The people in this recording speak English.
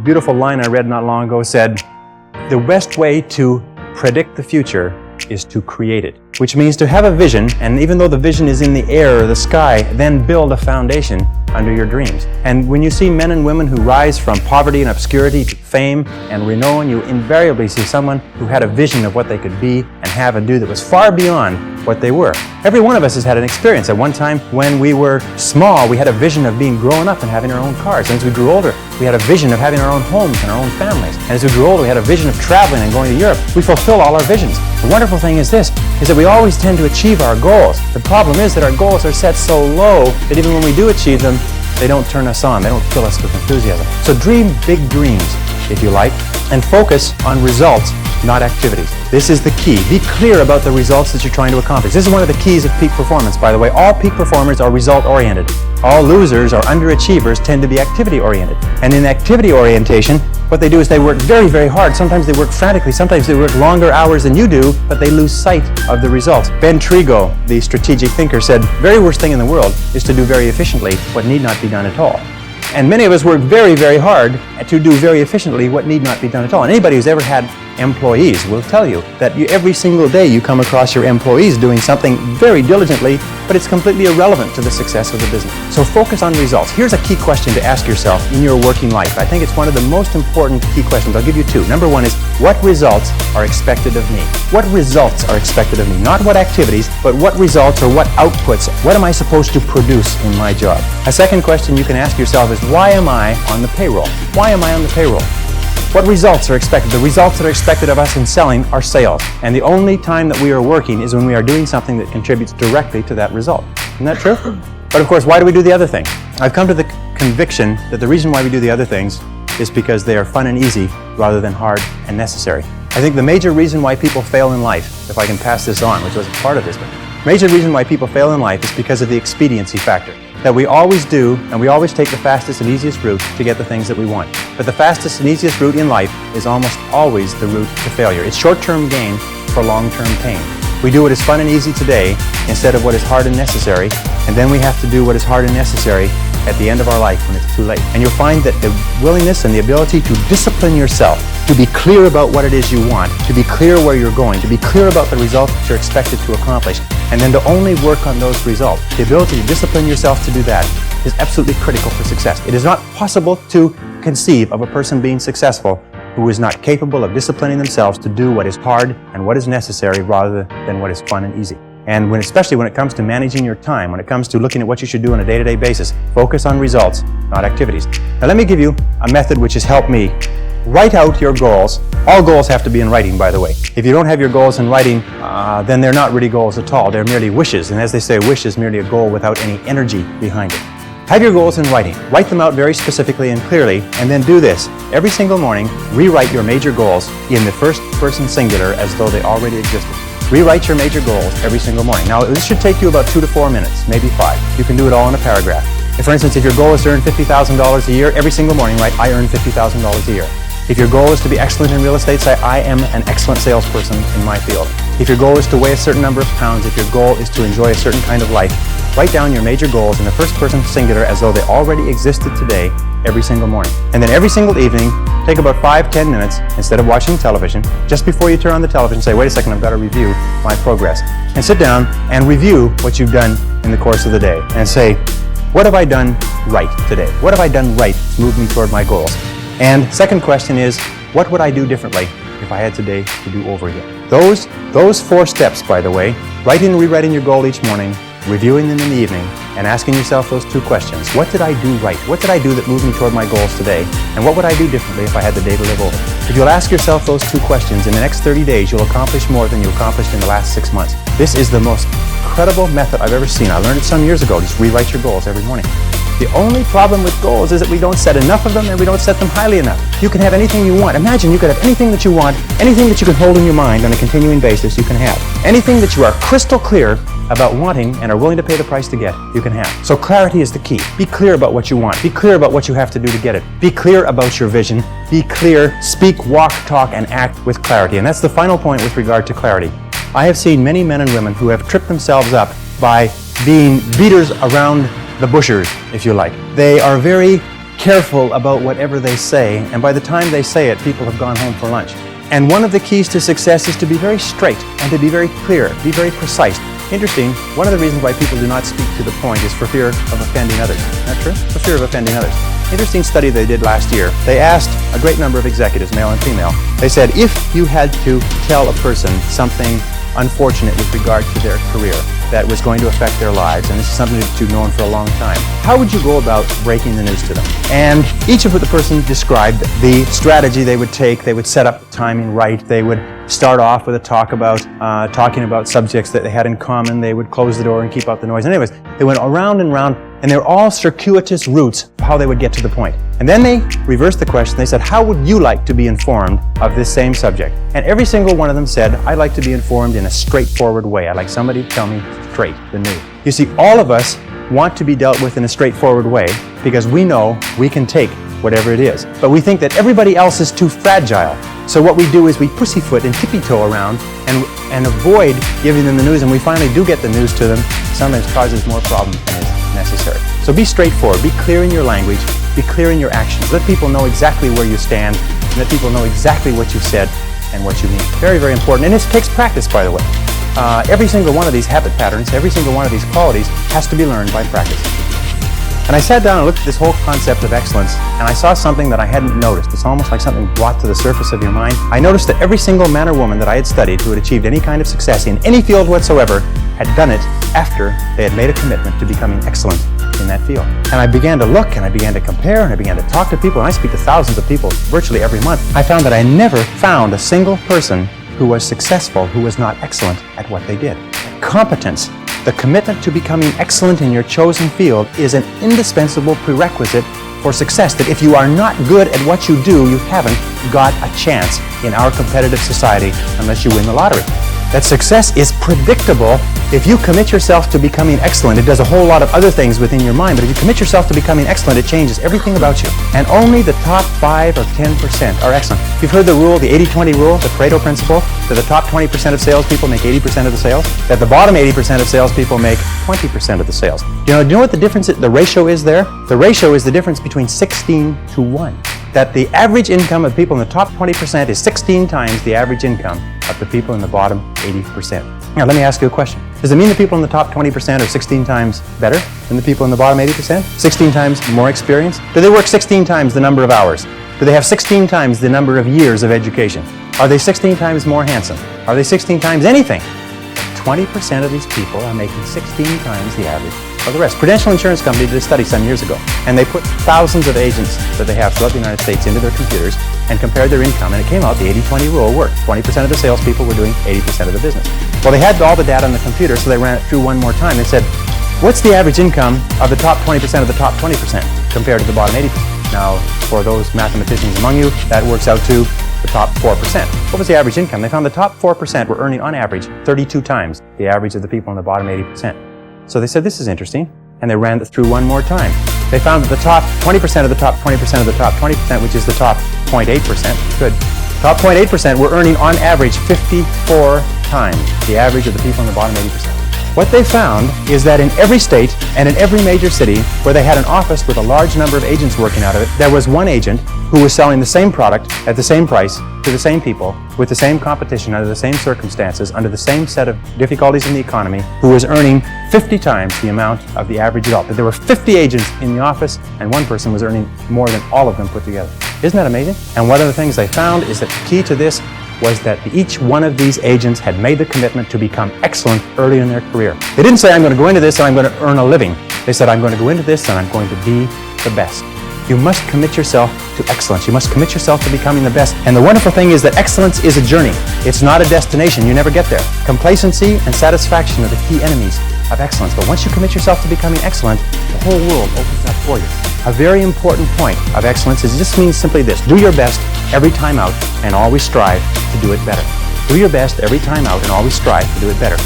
beautiful line I read not long ago said, "The best way to predict the future is to create it," which means to have a vision, and even though the vision is in the air or the sky, then build a foundation under your dreams. And when you see men and women who rise from poverty and obscurity to fame and renown, you invariably see someone who had a vision of what they could be and have and do that was far beyond what they were. Every one of us has had an experience. At one time when we were small, we had a vision of being grown up and having our own cars. And as we grew older, we had a vision of having our own homes and our own families. And as we grew older, we had a vision of traveling and going to Europe. We fulfill all our visions. The wonderful thing is this, is that we always tend to achieve our goals. The problem is that our goals are set so low that even when we do achieve them, they don't turn us on. They don't fill us with enthusiasm. So dream big dreams, if you like, and focus on results, not activities. This is the key. Be clear about the results that you're trying to accomplish. This is one of the keys of peak performance, by the way. All peak performers are result-oriented. All losers or underachievers tend to be activity-oriented. And in activity orientation, what they do is they work very, very hard. Sometimes they work frantically. Sometimes they work longer hours than you do, but they lose sight of the results. Ben Trigo, the strategic thinker, said, "Very worst thing in the world is to do very efficiently what need not be done at all." And many of us work very, very hard to do very efficiently what need not be done at all. And anybody who's ever had employees will tell you that every single day you come across your employees doing something very diligently, but it's completely irrelevant to the success of the business. So focus on results. Here's a key question to ask yourself in your working life. I think it's one of the most important key questions. I'll give you two. Number one is, what results are expected of me? What results are expected of me? Not what activities, but what results or what outputs, what am I supposed to produce in my job? A second question you can ask yourself is, why am I on the payroll? Why am I on the payroll? What results are expected? The results that are expected of us in selling are sales. And the only time that we are working is when we are doing something that contributes directly to that result. Isn't that true? But of course, why do we do the other thing? I've come to the conviction that the reason why we do the other things is because they are fun and easy rather than hard and necessary. I think the major reason why people fail in life, if I can pass this on, which wasn't part of this, but major reason why people fail in life is because of the expediency factor. That we always do, and we always take the fastest and easiest route to get the things that we want. But the fastest and easiest route in life is almost always the route to failure. It's short-term gain for long-term pain. We do what is fun and easy today instead of what is hard and necessary, and then we have to do what is hard and necessary at the end of our life when it's too late. And you'll find that the willingness and the ability to discipline yourself, to be clear about what it is you want, to be clear where you're going, to be clear about the results that you're expected to accomplish, and then to only work on those results. The ability to discipline yourself to do that is absolutely critical for success. It is not possible to conceive of a person being successful who is not capable of disciplining themselves to do what is hard and what is necessary rather than what is fun and easy. And especially when it comes to managing your time, when it comes to looking at what you should do on a day-to-day basis, focus on results, not activities. Now let me give you a method which has helped me. Write out your goals. All goals have to be in writing, by the way. If you don't have your goals in writing, then they're not really goals at all. They're merely wishes. And as they say, a wish is merely a goal without any energy behind it. Have your goals in writing. Write them out very specifically and clearly, and then do this. Every single morning, rewrite your major goals in the first person singular as though they already existed. Rewrite your major goals every single morning. Now, this should take you about 2 to 4 minutes, maybe 5. You can do it all in a paragraph. For instance, if your goal is to earn $50,000 a year, every single morning write, I earn $50,000 a year. If your goal is to be excellent in real estate, say, I am an excellent salesperson in my field. If your goal is to weigh a certain number of pounds, if your goal is to enjoy a certain kind of life, write down your major goals in the first person singular as though they already existed today every single morning. And then every single evening, take about 5-10 minutes, instead of watching television, just before you turn on the television, say, wait a second, I've got to review my progress. And sit down and review what you've done in the course of the day. And say, what have I done right today? What have I done right to move me toward my goals? And second question is, what would I do differently if I had today to do over again? Those 4 steps, by the way, writing and rewriting your goal each morning, reviewing them in the evening, and asking yourself those 2 questions. What did I do right? What did I do that moved me toward my goals today? And what would I do differently if I had the day to live over? If you'll ask yourself those 2 questions, in the next 30 days, you'll accomplish more than you accomplished in the last 6 months. This is the most incredible method I've ever seen. I learned it some years ago. Just rewrite your goals every morning. The only problem with goals is that we don't set enough of them and we don't set them highly enough. You can have anything you want. Imagine you could have anything that you want, anything that you can hold in your mind on a continuing basis, you can have. Anything that you are crystal clear about wanting and are willing to pay the price to get, you can have. So clarity is the key. Be clear about what you want. Be clear about what you have to do to get it. Be clear about your vision. Be clear, speak, walk, talk, and act with clarity. And that's the final point with regard to clarity. I have seen many men and women who have tripped themselves up by being beaters around the bushers, if you like. They are very careful about whatever they say, and by the time they say it, people have gone home for lunch. And one of the keys to success is to be very straight and to be very clear, be very precise. Interesting, one of the reasons why people do not speak to the point is for fear of offending others. Isn't that true? For fear of offending others. Interesting study they did last year. They asked a great number of executives, male and female. They said, if you had to tell a person something unfortunate with regard to their career that was going to affect their lives, and this is something that you've known for a long time, how would you go about breaking the news to them? And each of the person described the strategy they would take. They would set up the timing right. They would start off with a talking about subjects that they had in common. They would close the door and keep out the noise. Anyways, they went around and around, and they're all circuitous routes of how they would get to the point. And then they reversed the question. They said, how would you like to be informed of this same subject? And every single one of them said, I'd like to be informed in a straightforward way. I'd like somebody to tell me straight the news. You see, all of us want to be dealt with in a straightforward way because we know we can take whatever it is. But we think that everybody else is too fragile. So what we do is we pussyfoot and tippy-toe around and avoid giving them the news, and we finally do get the news to them. Sometimes causes more problems than is necessary. So be straightforward, be clear in your language, be clear in your actions. Let people know exactly where you stand, and let people know exactly what you said and what you mean. Very, very important. And this takes practice, by the way. Every single one of these habit patterns, every single one of these qualities has to be learned by practice. And I sat down and looked at this whole concept of excellence, and I saw something that I hadn't noticed. It's almost like something brought to the surface of your mind. I noticed that every single man or woman that I had studied who had achieved any kind of success in any field whatsoever had done it after they had made a commitment to becoming excellent in that field. And I began to look, and I began to compare, and I began to talk to people, and I speak to thousands of people virtually every month. I found that I never found a single person who was successful who was not excellent at what they did. Competence, the commitment to becoming excellent in your chosen field, is an indispensable prerequisite for success. That if you are not good at what you do, you haven't got a chance in our competitive society unless you win the lottery. That success is predictable. If you commit yourself to becoming excellent, it does a whole lot of other things within your mind, but if you commit yourself to becoming excellent, it changes everything about you. And only the top 5 or 10% are excellent. You've heard the rule, the 80-20 rule, the Pareto principle, that the top 20% of salespeople make 80% of the sales, that the bottom 80% of salespeople make 20% of the sales. Do you know what the difference is, the ratio is there? The ratio is the difference between 16 to 1. That the average income of people in the top 20% is 16 times the average income of the people in the bottom 80%. Now, let me ask you a question. Does it mean the people in the top 20% are 16 times better than the people in the bottom 80%? 16 times more experienced? Do they work 16 times the number of hours? Do they have 16 times the number of years of education? Are they 16 times more handsome? Are they 16 times anything? 20% of these people are making 16 times the average of the rest. Prudential Insurance Company did a study some years ago, and they put thousands of agents that they have throughout the United States into their computers and compared their income, and it came out the 80-20 rule worked. 20% of the salespeople were doing 80% of the business. Well, they had all the data on the computer, so they ran it through one more time. They said, what's the average income of the top 20% of the top 20% compared to the bottom 80%? Now, for those mathematicians among you, that works out to the top 4%. What was the average income? They found the top 4% were earning, on average, 32 times the average of the people in the bottom 80%. So they said, this is interesting, and they ran it through one more time. They found that the top 20% of the top 20% of the top 20%, which is the top 0.8%, good, top 0.8% were earning, on average, 54 times the average of the people in the bottom 80%. What they found is that in every state and in every major city where they had an office with a large number of agents working out of it, there was one agent who was selling the same product at the same price to the same people, with the same competition, under the same circumstances, under the same set of difficulties in the economy, who was earning 50 times the amount of the average adult. That there were 50 agents in the office, and one person was earning more than all of them put together. Isn't that amazing? And one of the things they found is that the key to this was that each one of these agents had made the commitment to become excellent early in their career. They didn't say, I'm going to go into this and I'm going to earn a living. They said, I'm going to go into this and I'm going to be the best. You must commit yourself to excellence. You must commit yourself to becoming the best. And the wonderful thing is that excellence is a journey. It's not a destination. You never get there. Complacency and satisfaction are the key enemies of excellence. But once you commit yourself to becoming excellent, the whole world opens up for you. A very important point of excellence is, it just means simply this: do your best every time out and always strive to do it better. Do your best every time out and always strive to do it better.